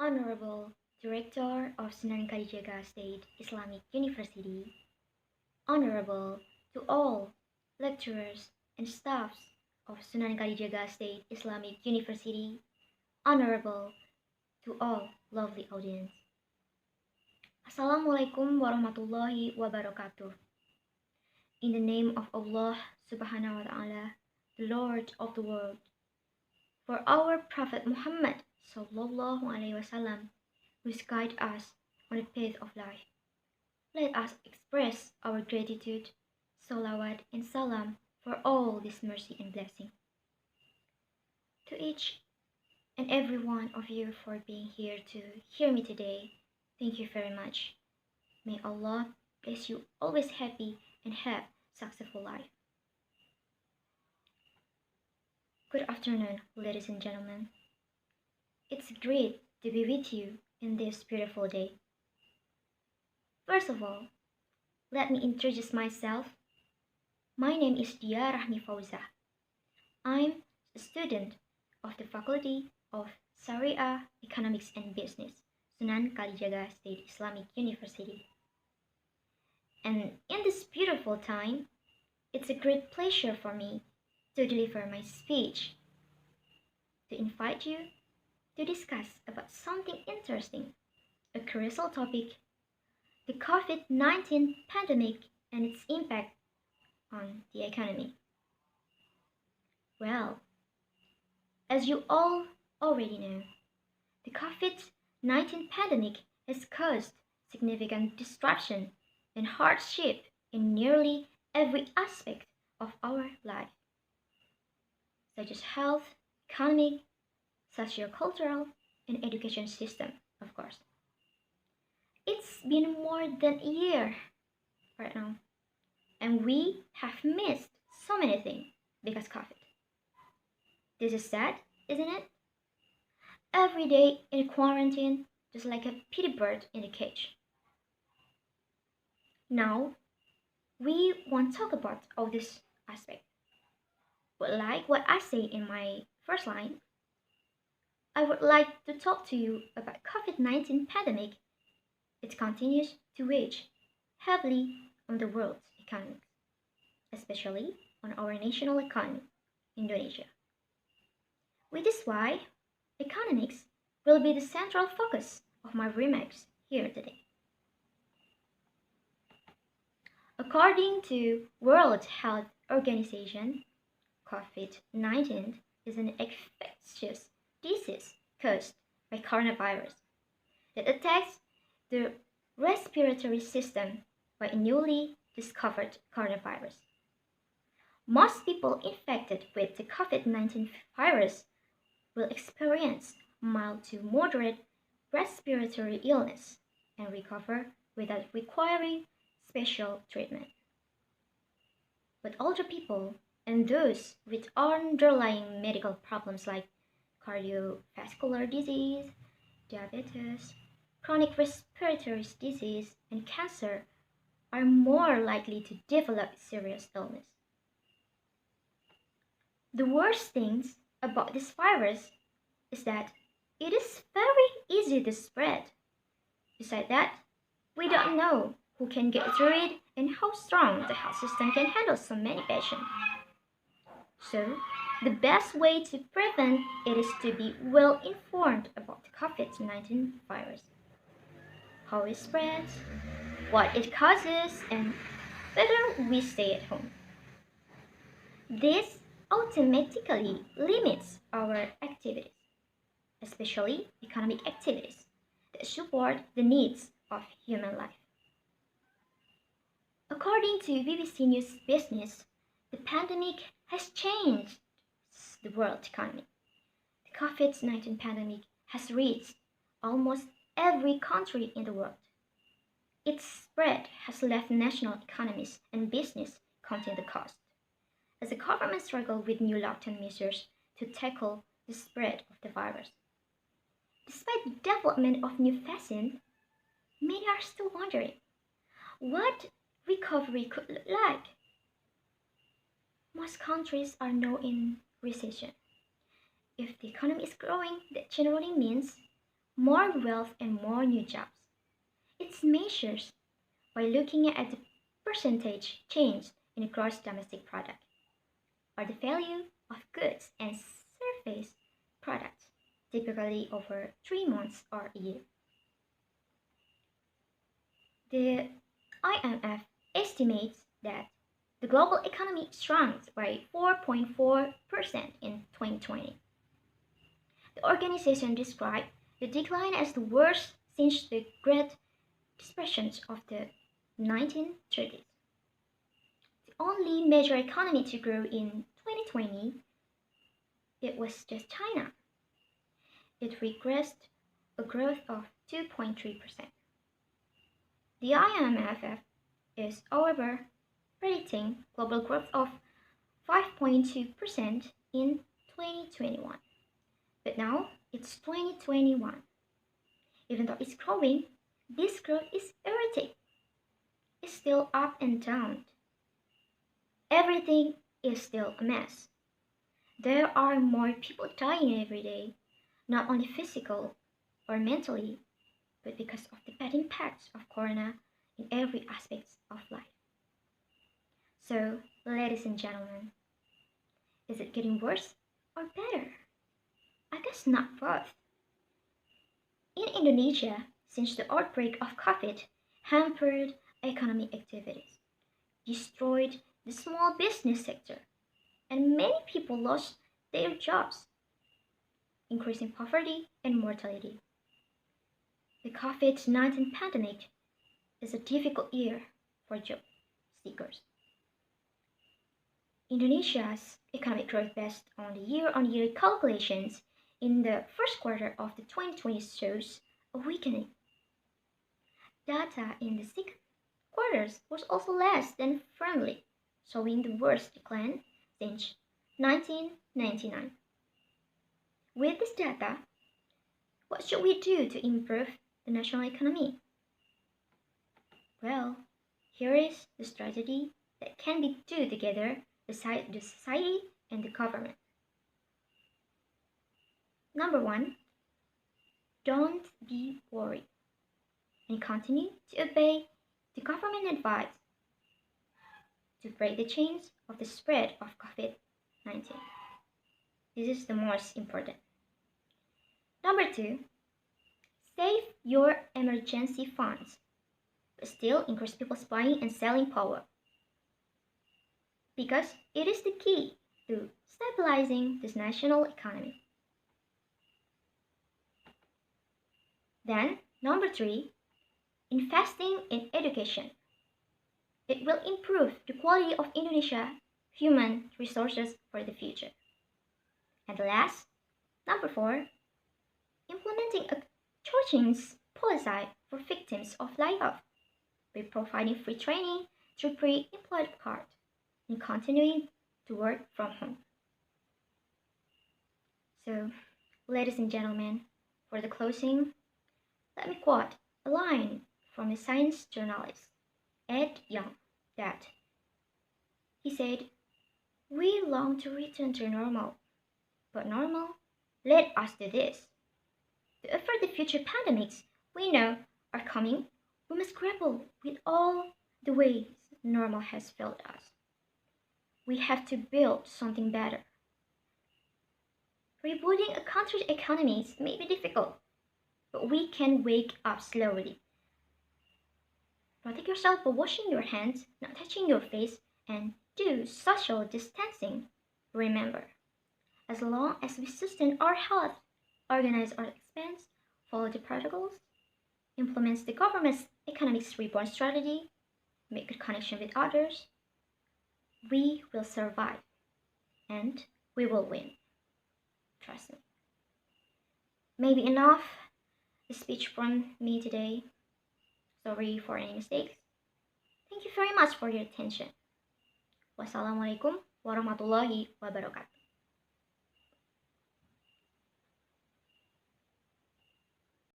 Honorable Director of Sunan Kalijaga State Islamic University, Honorable to all lecturers and staffs of Sunan Kalijaga State Islamic University, Honorable to all lovely audience. Assalamualaikum warahmatullahi wabarakatuh. In the name of Allah subhanahu wa ta'ala, the Lord of the world, for our Prophet Muhammad sallallahu alaihi wasallam, who guide us on the path of life, let us express our gratitude, salawat and salam for all this mercy and blessing. To each and every one of you for being here to hear me today, thank you very much. May Allah bless you always happy and have successful life. Good afternoon, ladies and gentlemen. It's great to be with you in this beautiful day. First of all, let me introduce myself. My name is Dhiya Rahmi Fauzah. I'm a student of the Faculty of Sharia, Economics and Business, Sunan Kalijaga State Islamic University. And in this beautiful time, it's a great pleasure for me to deliver my speech, to invite you to discuss about something interesting, a crucial topic, the COVID-19 pandemic and its impact on the economy. Well, as you all already know, the COVID-19 pandemic has caused significant disruption and hardship in nearly every aspect of our life, such as health, economic, socio-cultural, and education system, of course. It's been more than a year right now, and we have missed so many things because COVID. This is sad, isn't it? Every day in quarantine, just like a pity bird in a cage. Now, we want to talk about all this aspect. But like what I say in my first line, I would like to talk to you about COVID-19 pandemic. It continues to weigh heavily on the world's economy, especially on our national economy, Indonesia. Which is why economics will be the central focus of my remarks here today. According to World Health Organization, COVID-19 is an infectious disease caused by coronavirus that attacks the respiratory system by a newly discovered coronavirus. Most people infected with the COVID-19 virus will experience mild to moderate respiratory illness and recover without requiring special treatment. But older people and those with underlying medical problems like cardiovascular disease, diabetes, chronic respiratory disease, and cancer are more likely to develop serious illness. The worst things about this virus is that it is very easy to spread. Besides that, we don't know who can get through it and how strong the health system can handle so many patients. So, the best way to prevent it is to be well informed about the COVID-19 virus, how it spreads, what it causes, and whether we stay at home. This automatically limits our activities, especially economic activities that support the needs of human life. According to BBC News Business, the pandemic has changed the world economy. The COVID-19 pandemic has reached almost every country in the world. Its spread has left national economies and business counting the cost, as the government struggle with new lockdown measures to tackle the spread of the virus. Despite the development of new vaccines, many are still wondering what recovery could look like. Most countries are now in recession. If the economy is growing, that generally means more wealth and more new jobs. It's measures by looking at the percentage change in gross domestic product, or the value of goods and service products, typically over 3 months or a year. The IMF estimates that the global economy shrunk by 4.4% in 2020. The organization described the decline as the worst since the Great Depression of the 1930s. The only major economy to grow in 2020, it was just China. It regressed a growth of 2.3%. The IMF is, however, predicting global growth of 5.2% in 2021. But now it's 2021. Even though it's growing, this growth is erratic. It's still up and down. Everything is still a mess. There are more people dying every day, not only physical or mentally, but because of the bad impacts of corona in every aspect of life. So, ladies and gentlemen, is it getting worse or better? I guess not both. In Indonesia, since the outbreak of COVID hampered economic activities, destroyed the small business sector, and many people lost their jobs, increasing poverty and mortality. The COVID-19 pandemic is a difficult year for job seekers. Indonesia's economic growth based on the year-on-year calculations in the first quarter of the 2020 shows a weakening. Data in the second quarters was also less than friendly, showing the worst decline since 1999. With this data, what should we do to improve the national economy? Well, here is the strategy that can be do together beside the society and the government. Number one, don't be worried and continue to obey the government advice to break the chains of the spread of COVID-19. This is the most important. Number two, save your emergency funds, but still increase people's buying and selling power, because it is the key to stabilizing this national economy. Then, number three, investing in education. It will improve the quality of Indonesia human resources for the future. And last, number four, implementing a charging policy for victims of layoff by providing free training through pre-employed card and continuing to work from home. So, ladies and gentlemen, for the closing, let me quote a line from a science journalist, Ed Young, that he said, "We long to return to normal, but normal led us to this. To avert the future pandemics we know are coming, we must grapple with all the ways normal has failed us. We have to build something better. Rebooting a country's economies may be difficult, but we can wake up slowly. Protect yourself by washing your hands, not touching your face, and do social distancing. Remember, as long as we sustain our health, organize our expense, follow the protocols, implement the government's economic reborn strategy, make good connection with others, we will survive and we will win. Trust me. Maybe enough speech from me today. Sorry for any mistakes. Thank you very much for your attention. Wassalamualaikum warahmatullahi wabarakatuh.